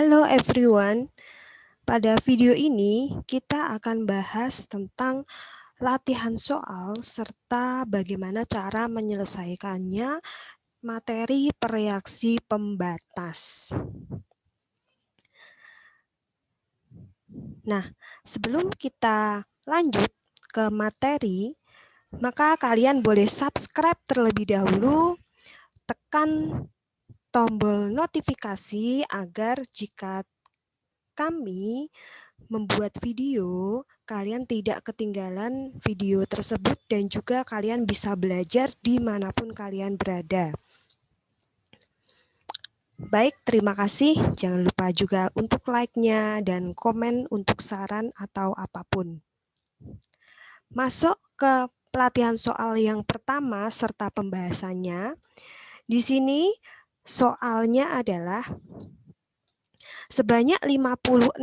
Halo everyone, pada video ini kita akan bahas tentang latihan soal serta bagaimana cara menyelesaikannya materi reaksi pembatas. Nah, sebelum kita lanjut ke materi, maka kalian boleh subscribe terlebih dahulu, tekan tombol notifikasi agar jika kami membuat video, kalian tidak ketinggalan video tersebut dan juga kalian bisa belajar dimanapun kalian berada. Baik, terima kasih. Jangan lupa juga untuk like-nya dan komen untuk saran atau apapun. Masuk ke pelatihan soal yang pertama serta pembahasannya. Di sini soalnya adalah sebanyak 56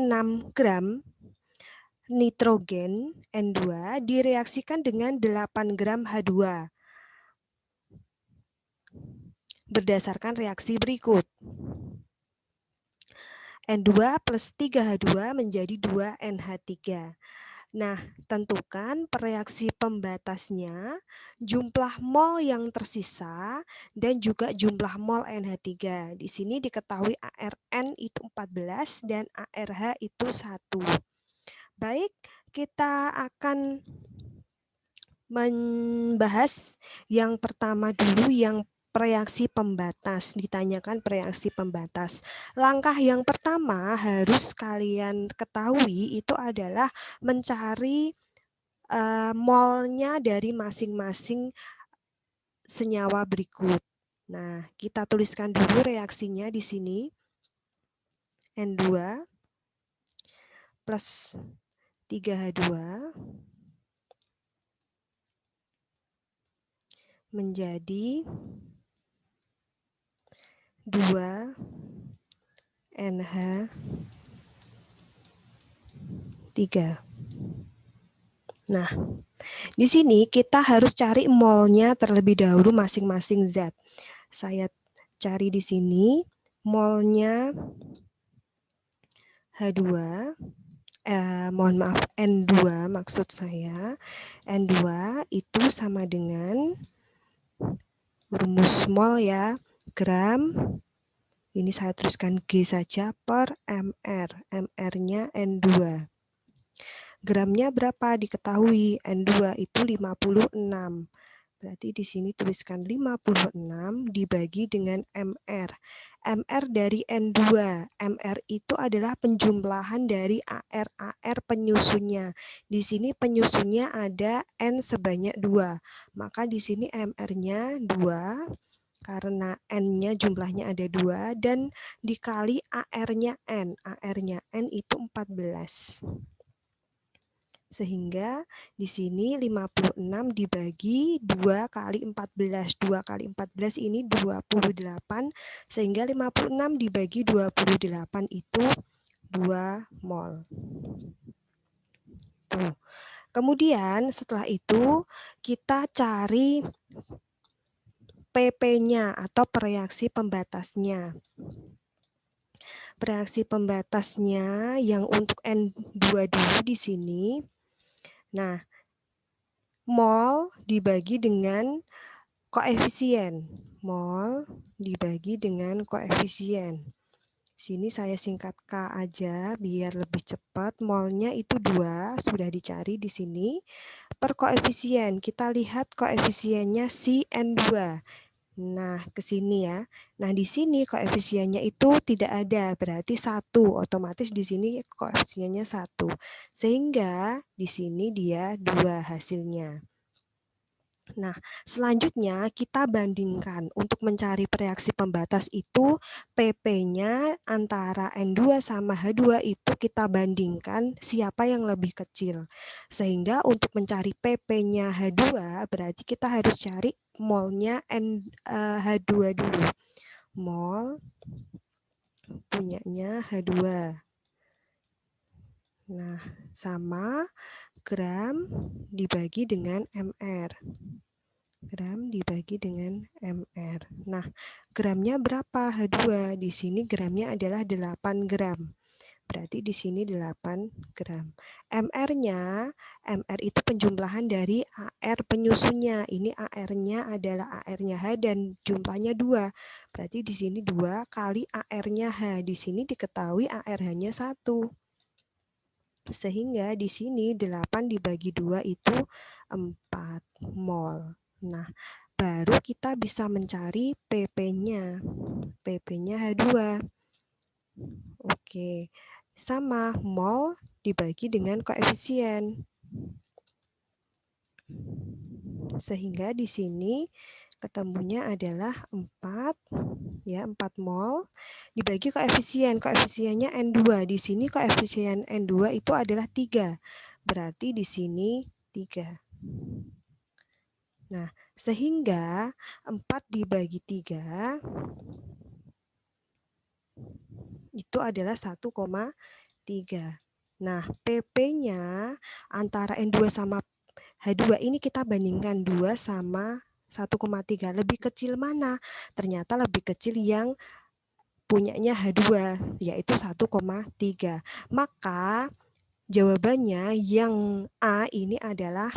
gram nitrogen N2 direaksikan dengan 8 gram H2 berdasarkan reaksi berikut. N2 plus 3H2 menjadi 2 NH3. Nah, tentukan reaksi pembatasnya, jumlah mol yang tersisa, dan juga jumlah mol NH3. Di sini diketahui ARN itu 14 dan ARH itu 1. Baik, kita akan membahas yang pertama dulu, yang reaksi pembatas. Ditanyakan reaksi pembatas. Langkah yang pertama harus kalian ketahui itu adalah mencari molnya dari masing-masing senyawa berikut. Nah, kita tuliskan dulu reaksinya di sini. N2 plus 3H2 menjadi 2 NH3. Nah, di sini kita harus cari molnya terlebih dahulu masing-masing zat. Saya cari di sini molnya H2, mohon maaf N2 maksud saya. N2 itu sama dengan rumus mol ya, gram, ini saya tuliskan G saja per mR, mR-nya N2. Gramnya berapa diketahui, N2 itu 56. Berarti di sini tuliskan 56 dibagi dengan mR. mR dari N2. mR itu adalah penjumlahan dari AR penyusunnya. Di sini penyusunnya ada N sebanyak 2. Maka di sini mR-nya 2 karena N-nya jumlahnya ada 2 dan dikali AR-nya N. AR-nya N itu 14. Sehingga di sini 56 dibagi 2 kali 14. 2 kali 14 ini 28. Sehingga 56 dibagi 28 itu 2 mol. Tuh. Kemudian setelah itu kita cari PP-nya atau reaksi pembatasnya. Reaksi pembatasnya yang untuk N2 dulu di sini. Nah, mol dibagi dengan koefisien. Mol dibagi dengan koefisien. Sini saya singkat K aja biar lebih cepat. Molnya itu 2, sudah dicari di sini. Per koefisien, kita lihat koefisiennya si N2. Nah, ke sini ya. Nah, di sini koefisiennya itu tidak ada, berarti 1. Otomatis di sini koefisiennya 1. Sehingga di sini dia 2 hasilnya. Nah, selanjutnya kita bandingkan. Untuk mencari reaksi pembatas itu, PP-nya antara N2 sama H2 itu kita bandingkan siapa yang lebih kecil. Sehingga untuk mencari PP-nya H2, berarti kita harus cari molnya H2 dulu. Mol punyanya H2. Nah, sama gram dibagi dengan mR. Gram dibagi dengan MR. Nah, gramnya berapa? H2. Di sini gramnya adalah 8 gram. Berarti di sini 8 gram. MR itu penjumlahan dari AR penyusunnya. Ini AR-nya adalah AR-nya H dan jumlahnya 2. Berarti di sini 2 kali AR-nya H. Di sini diketahui AR-H-nya 1. Sehingga di sini 8 dibagi 2 itu 4 mol. Nah, baru kita bisa mencari PP-nya. PP-nya H2. Oke, sama mol dibagi dengan koefisien. Sehingga di sini ketemunya adalah 4 ya, 4 mol dibagi koefisien. Koefisiennya N2. Di sini koefisien N2 itu adalah 3. Berarti di sini 3. Nah, sehingga 4 dibagi 3 itu adalah 1,3. Nah, PP-nya antara N2 sama H2 ini kita bandingkan 2 sama 1,3. Lebih kecil mana? Ternyata lebih kecil yang punyanya H2, yaitu 1,3. Maka jawabannya yang A ini adalah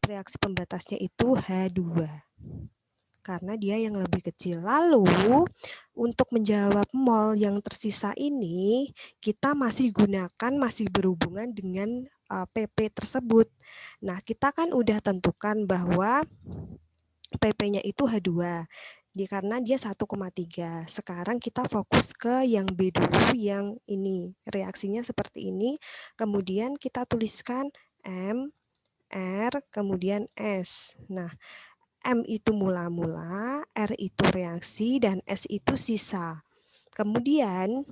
reaksi pembatasnya itu H2. Karena dia yang lebih kecil. Lalu, untuk menjawab mol yang tersisa ini, kita masih berhubungan dengan PP tersebut. Nah, kita kan udah tentukan bahwa PP-nya itu H2. Karena dia 1,3. Sekarang kita fokus ke yang B dulu, yang ini. Reaksinya seperti ini. Kemudian kita tuliskan M, R, kemudian S. Nah, M itu mula-mula, R itu reaksi, dan S itu sisa. Kemudian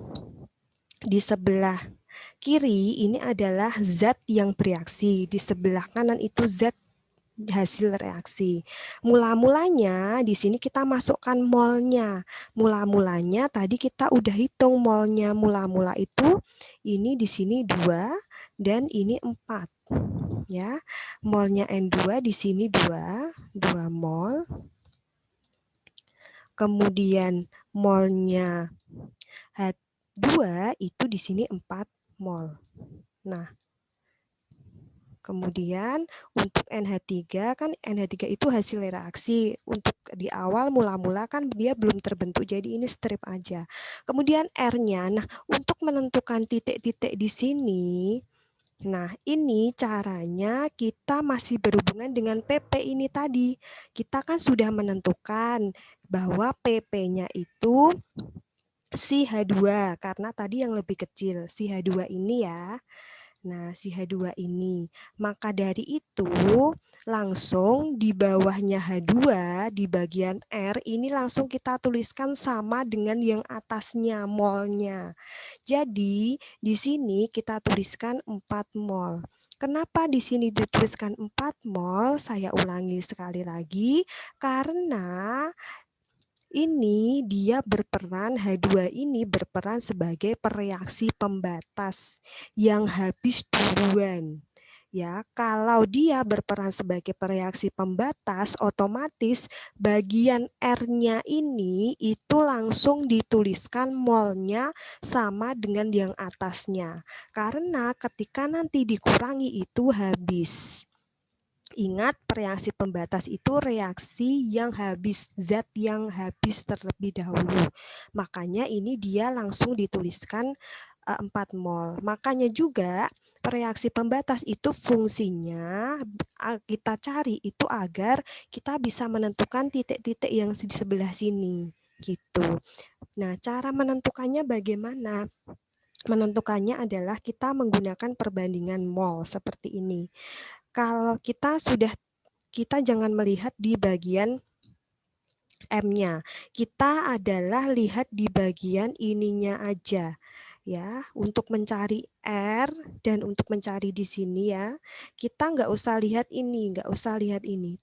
di sebelah kiri ini adalah zat yang bereaksi. Di sebelah kanan itu zat hasil reaksi. Mula-mulanya di sini kita masukkan molnya. Mula-mulanya tadi kita udah hitung molnya. Mula-mula itu ini di sini 2 dan ini 4. Ya, molnya N2 di sini 2 mol. Kemudian molnya H2 itu di sini 4 mol. Nah, kemudian untuk NH3 kan NH3 itu hasil reaksi. Untuk di awal mula-mula kan dia belum terbentuk, jadi ini strip aja. Kemudian R-nya, nah untuk menentukan titik-titik di sini, nah, ini caranya kita masih berhubungan dengan PP ini tadi. Kita kan sudah menentukan bahwa PP-nya itu si H2, karena tadi yang lebih kecil, si H2 ini ya. Nah, si H2 ini. Maka dari itu, langsung di bawahnya H2, di bagian R, ini langsung kita tuliskan sama dengan yang atasnya, molnya. Jadi, di sini kita tuliskan 4 mol. Kenapa di sini dituliskan 4 mol? Saya ulangi sekali lagi, karena ini dia berperan, H2 ini berperan sebagai pereaksi pembatas yang habis duluan. Ya, kalau dia berperan sebagai pereaksi pembatas, otomatis bagian R-nya ini itu langsung dituliskan molnya sama dengan yang atasnya. Karena ketika nanti dikurangi itu habis. Ingat, reaksi pembatas itu reaksi yang habis, zat yang habis terlebih dahulu. Makanya ini dia langsung dituliskan 4 mol. Makanya juga reaksi pembatas itu fungsinya kita cari itu agar kita bisa menentukan titik-titik yang di sebelah sini. Gitu. Nah, cara menentukannya bagaimana? Menentukannya adalah kita menggunakan perbandingan mol seperti ini. Kalau kita jangan melihat di bagian M-nya. Kita adalah lihat di bagian ininya aja. Ya, untuk mencari R dan untuk mencari di sini ya, kita nggak usah lihat ini,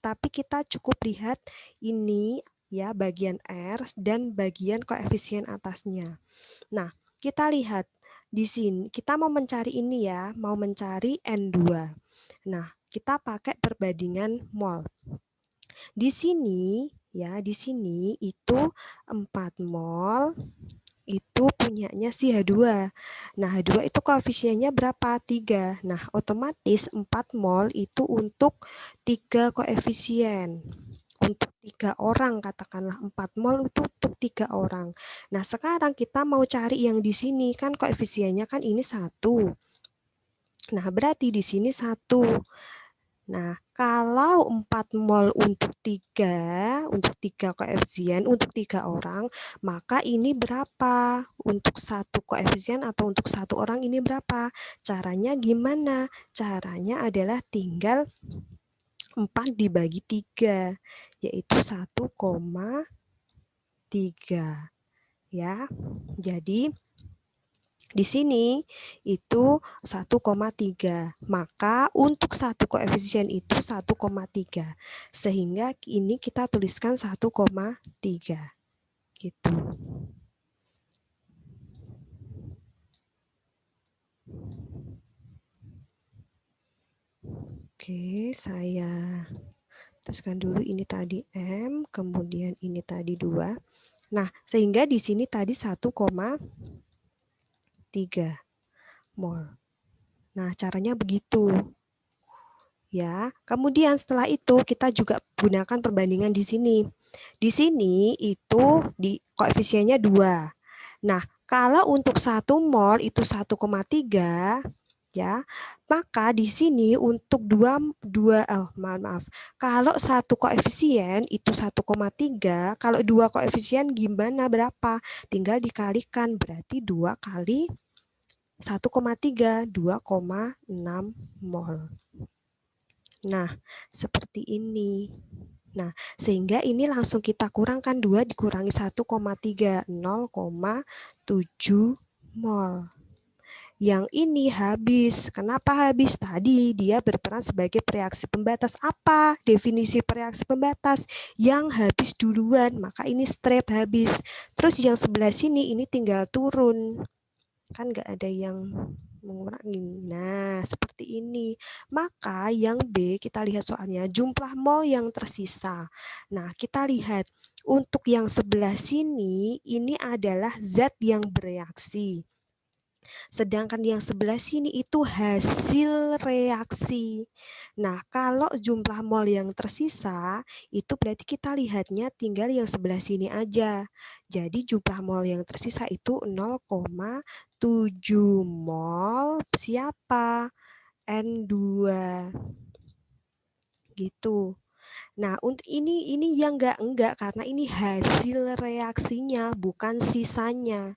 tapi kita cukup lihat ini ya, bagian R dan bagian koefisien atasnya. Nah, kita lihat di sini, kita mau mencari ini ya, mau mencari N2. Nah, kita pakai perbandingan mol. Di sini ya, di sini itu 4 mol itu punyanya si H2. Nah, H2 itu koefisiennya berapa? 3. Nah, otomatis 4 mol itu untuk 3 koefisien. Untuk 3 orang, katakanlah 4 mol itu untuk 3 orang. Nah, sekarang kita mau cari yang di sini, kan koefisiennya kan ini 1. Nah, berarti di sini 1. Nah, kalau 4 mol untuk 3 koefisien, untuk 3 orang, maka ini berapa? Untuk 1 koefisien atau untuk 1 orang ini berapa? Caranya gimana? Caranya adalah tinggal 4 dibagi 3, yaitu 1,3. Ya, jadi di sini itu 1,3. Maka untuk satu koefisien itu 1,3. Sehingga ini kita tuliskan 1,3. Gitu. Oke, saya tuliskan dulu ini tadi M, kemudian ini tadi 2. Nah, sehingga di sini tadi 1,3 mol. Nah, caranya begitu. Ya, kemudian setelah itu kita juga gunakan perbandingan di sini. Di sini itu di koefisiennya 2. Nah, kalau untuk 1 mol itu 1,3 ya, maka di sini untuk maaf. Kalau satu koefisien itu 1,3, kalau 2 koefisien gimana berapa? Tinggal dikalikan, berarti 2 kali 1,3, 2,6 mol. Nah, seperti ini. Nah, sehingga ini langsung kita kurangkan 2 dikurangi 1,3, 0,7 mol. Yang ini habis. Kenapa habis? Tadi dia berperan sebagai reaksi pembatas. Apa definisi reaksi pembatas? Yang habis duluan, maka ini strep habis. Terus yang sebelah sini ini tinggal turun. Kan nggak ada yang mengurangi. Nah, seperti ini. Maka yang B, kita lihat soalnya, jumlah mol yang tersisa. Nah, kita lihat untuk yang sebelah sini, ini adalah zat yang bereaksi. Sedangkan yang sebelah sini itu hasil reaksi. Nah, kalau jumlah mol yang tersisa, itu berarti kita lihatnya tinggal yang sebelah sini aja. Jadi jumlah mol yang tersisa itu 0,7 mol siapa? N2. Gitu. Nah, untuk ini yang enggak karena ini hasil reaksinya, bukan sisanya.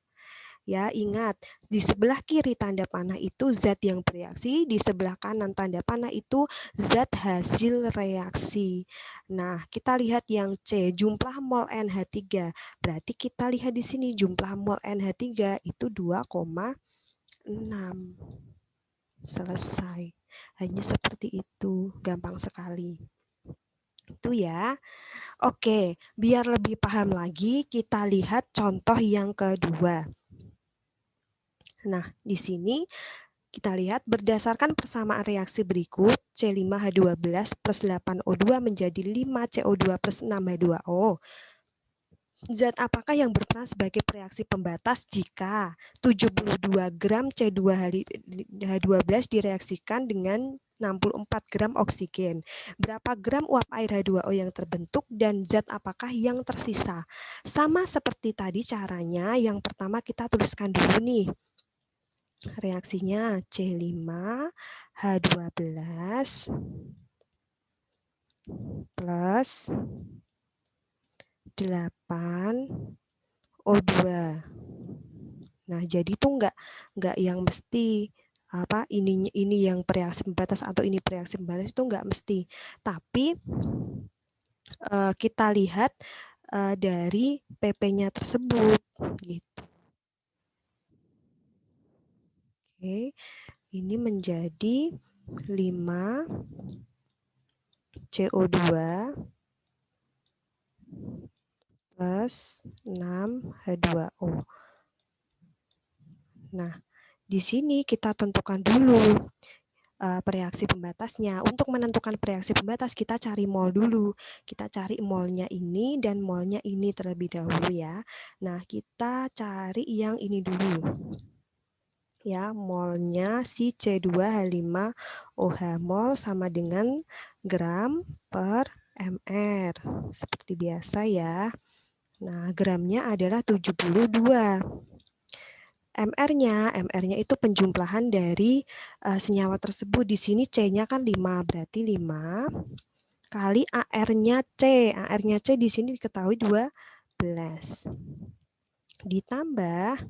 Ya, ingat, di sebelah kiri tanda panah itu zat yang bereaksi, di sebelah kanan tanda panah itu zat hasil reaksi. Nah, kita lihat yang C, jumlah mol NH3. Berarti kita lihat di sini jumlah mol NH3 itu 2,6. Selesai. Hanya seperti itu, gampang sekali. Itu ya. Oke, biar lebih paham lagi, kita lihat contoh yang kedua. Nah, di sini kita lihat berdasarkan persamaan reaksi berikut, C5H12 plus 8O2 menjadi 5CO2 plus 6H2O. Zat apakah yang berperan sebagai reaksi pembatas jika 72 gram C2H12 direaksikan dengan 64 gram oksigen? Berapa gram uap air H2O yang terbentuk dan zat apakah yang tersisa? Sama seperti tadi caranya, yang pertama kita tuliskan dulu nih. Reaksinya C5H12 plus 8O2. Nah, jadi itu enggak yang mesti apa ini yang reaksi pembatas atau ini reaksi pembatas, itu enggak mesti. Tapi kita lihat dari PP-nya tersebut gitu. Oke, ini menjadi 5 CO2 plus 6 H2O. Nah, di sini kita tentukan dulu reaksi pembatasnya. Untuk menentukan reaksi pembatas, kita cari mol dulu. Kita cari molnya ini dan molnya ini terlebih dahulu ya. Nah, kita cari yang ini dulu. Ya, molnya si C2H5OH. Mol sama dengan gram per mR. Seperti biasa ya. Nah, gramnya adalah 72. MR-nya itu penjumlahan dari senyawa tersebut. Di sini C-nya kan 5, berarti 5 kali AR-nya C. AR-nya C di sini diketahui 12. Ditambah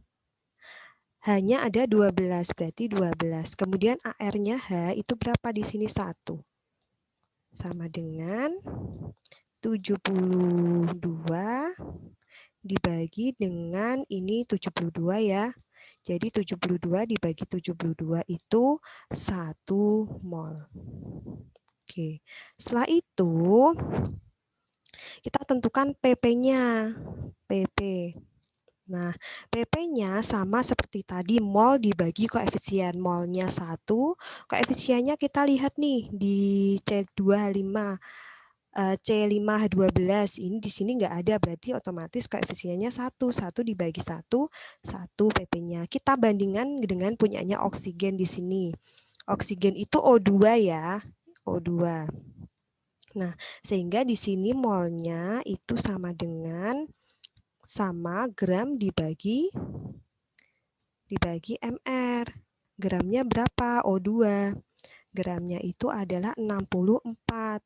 H-nya ada 12, berarti 12. Kemudian AR-nya H itu berapa di sini? 1. Sama dengan 72 dibagi dengan ini 72 ya. Jadi 72 dibagi 72 itu 1 mol. Oke. Setelah itu kita tentukan PP-nya. PP. Nah, PP-nya sama seperti tadi, mol dibagi koefisien. Molnya 1, koefisiennya kita lihat nih di C2H5. C5H12 ini di sini nggak ada, berarti otomatis koefisiennya 1 dibagi 1 PP-nya. Kita bandingkan dengan punyanya oksigen di sini. Oksigen itu O2 ya, O2. Nah, sehingga di sini molnya itu sama dengan gram dibagi mR. Gramnya berapa? O2. Gramnya itu adalah 64.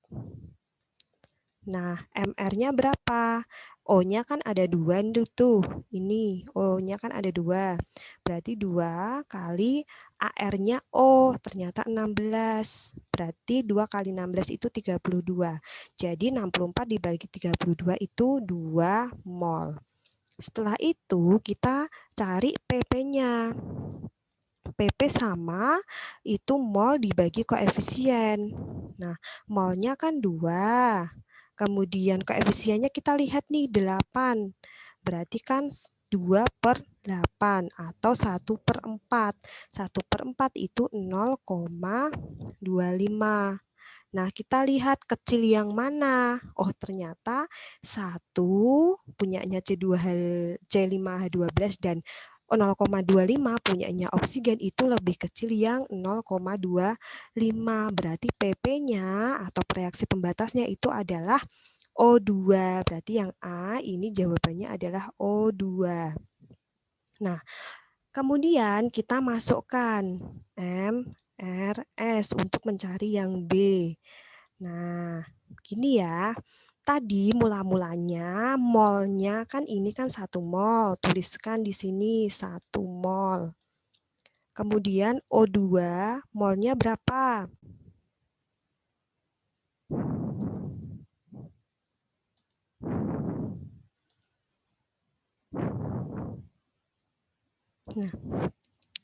Nah, MR-nya berapa? O-nya kan ada 2 tuh. Ini, O-nya kan ada 2. Berarti 2 kali AR-nya O, ternyata 16. Berarti 2 kali 16 itu 32. Jadi 64 dibagi 32 itu 2 mol. Setelah itu kita cari PP-nya. PP sama itu mol dibagi koefisien. Nah, molnya kan 2. Kemudian koefisiennya kita lihat nih 8. Berarti kan 2 per 8 atau 1 per 4. 1 per 4 itu 0,25. Nah, kita lihat kecil yang mana. Oh, ternyata 1 punyanya C5H12 dan 0,25 punyanya oksigen itu lebih kecil yang 0,25. Berarti PP-nya atau reaksi pembatasnya itu adalah O2. Berarti yang A ini jawabannya adalah O2. Nah, kemudian kita masukkan MRS untuk mencari yang B. Nah, gini ya. Tadi mula-mulanya molnya kan ini kan 1 mol. Tuliskan di sini 1 mol. Kemudian O2 molnya berapa? Nah,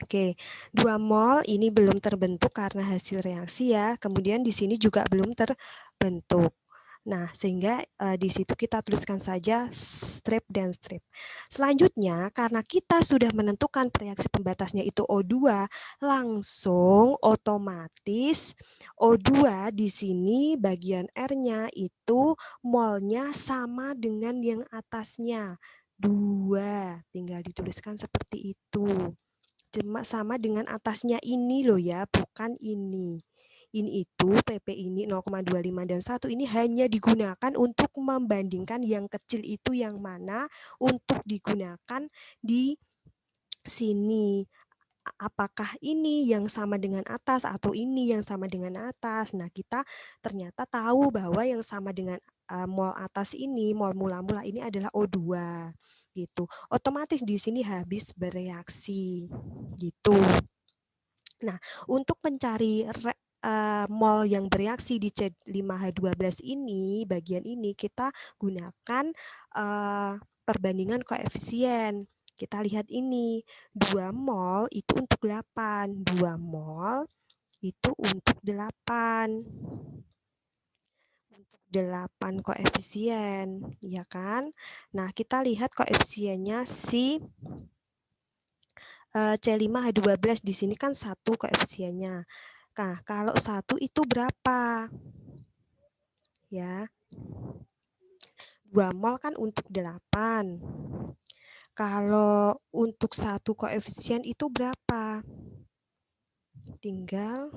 oke, 2 mol ini belum terbentuk karena hasil reaksi ya. Kemudian di sini juga belum terbentuk. Nah, sehingga di situ kita tuliskan saja strip dan strip. Selanjutnya, karena kita sudah menentukan reaksi pembatasnya itu O2, langsung otomatis O2 di sini bagian R-nya itu molnya sama dengan yang atasnya. 2, tinggal dituliskan seperti itu. Cuma sama dengan atasnya ini loh ya, bukan ini. Ini itu PP ini 0,25 dan 1 ini hanya digunakan untuk membandingkan yang kecil itu yang mana untuk digunakan di sini. Apakah ini yang sama dengan atas atau ini yang sama dengan atas? Nah, kita ternyata tahu bahwa yang sama dengan mol atas ini, mol mula-mula ini adalah O2 gitu. Otomatis di sini habis bereaksi gitu. Nah, untuk mencari mol yang bereaksi di C5H12 ini, bagian ini kita gunakan perbandingan koefisien. Kita lihat ini, 2 mol itu untuk 8, 2 mol itu untuk 8. Untuk 8 koefisien, ya kan? Nah, kita lihat koefisiennya si C5H12 di sini kan 1 koefisiennya. Nah, kalau 1 itu berapa? Ya. 2 mol kan untuk 8. Kalau untuk 1 koefisien itu berapa? Tinggal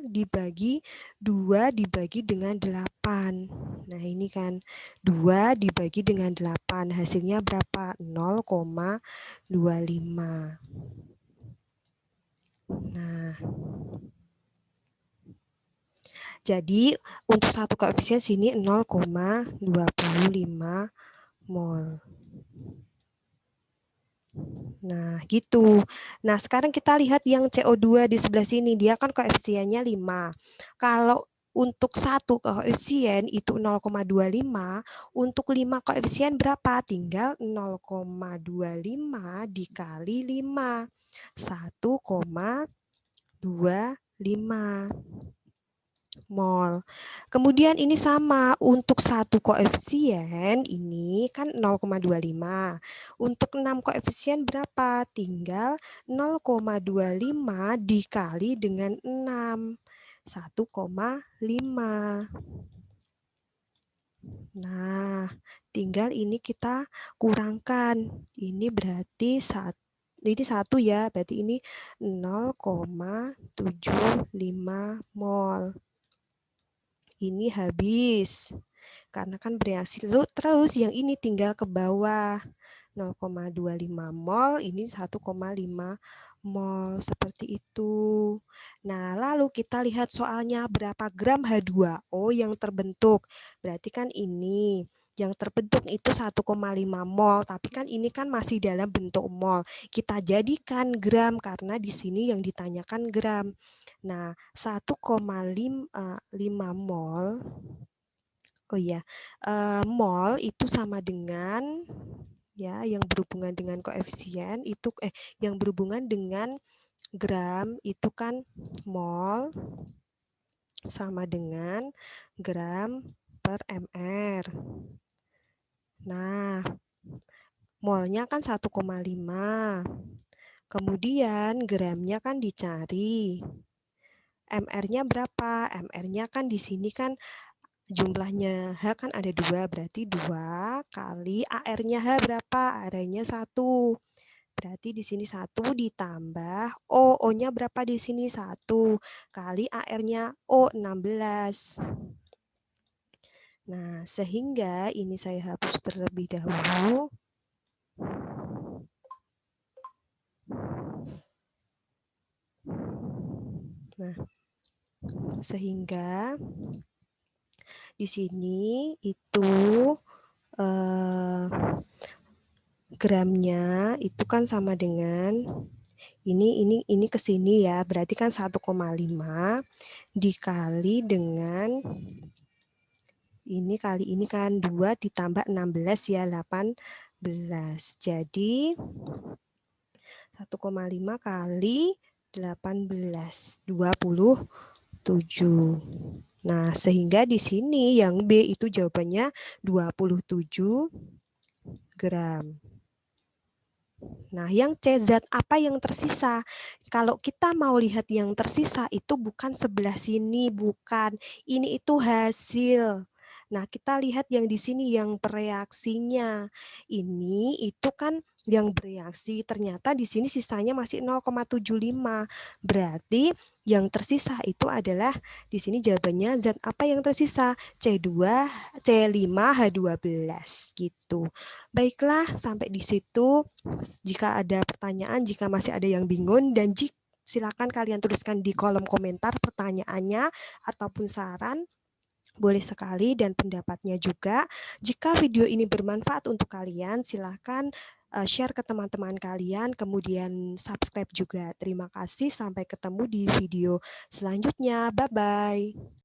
dibagi 2 dibagi dengan 8. Nah, ini kan 2 dibagi dengan 8. Hasilnya berapa? 0,25. Nah, jadi untuk 1 koefisien sini 0,25 mol. Nah, gitu. Nah, sekarang kita lihat yang CO2 di sebelah sini. Dia kan koefisiennya 5. Kalau untuk 1 koefisien itu 0,25, untuk 5 koefisien berapa? Tinggal 0,25 dikali 5. 1,25 mol. Kemudian ini sama, untuk 1 koefisien ini kan 0,25. Untuk 6 koefisien berapa? Tinggal 0,25 dikali dengan 6. 1,5. Nah, tinggal ini kita kurangkan. Ini berarti ini 1 ya, berarti ini 0,75 mol. Ini habis. Karena kan bereaksi terus yang ini tinggal ke bawah. 0,25 mol, ini 1,5 mol, seperti itu. Nah, lalu kita lihat soalnya berapa gram H2O yang terbentuk. Berarti kan ini yang terbentuk itu 1,5 mol, tapi kan ini kan masih dalam bentuk mol. Kita jadikan gram karena di sini yang ditanyakan gram. Nah, 1,5 mol. Oh iya, mol itu sama dengan ya yang berhubungan dengan koefisien itu yang berhubungan dengan gram itu kan mol sama dengan gram per mr. Nah, molnya kan 1,5. Kemudian gramnya kan dicari. MR-nya berapa? MR-nya kan di sini kan jumlahnya H kan ada 2, berarti 2 kali AR-nya H berapa? AR-nya 1. Berarti di sini 1 ditambah O. O-nya berapa di sini? 1 kali AR-nya O, 16. Nah, sehingga ini saya hapus terlebih dahulu. Nah, sehingga di sini itu gramnya itu kan sama dengan ini ke sini ya, berarti kan 1,5 dikali dengan ini kali ini kan 2 ditambah 16 ya, 18. Jadi 1,5 kali 18, 27. Nah, sehingga di sini yang B itu jawabannya 27 gram. Nah, yang C, zat apa yang tersisa? Kalau kita mau lihat yang tersisa itu bukan sebelah sini, bukan. Ini itu hasil. Nah, kita lihat yang di sini yang bereaksinya. Ini itu kan yang bereaksi, ternyata di sini sisanya masih 0,75. Berarti yang tersisa itu adalah di sini jawabannya zat apa yang tersisa? C2, C5H12 gitu. Baiklah, sampai di situ. Jika ada pertanyaan, jika masih ada yang bingung, dan silakan kalian tuliskan di kolom komentar pertanyaannya ataupun saran. Boleh sekali dan pendapatnya juga. Jika video ini bermanfaat untuk kalian, silakan share ke teman-teman kalian, kemudian subscribe juga. Terima kasih, sampai ketemu di video selanjutnya. Bye-bye.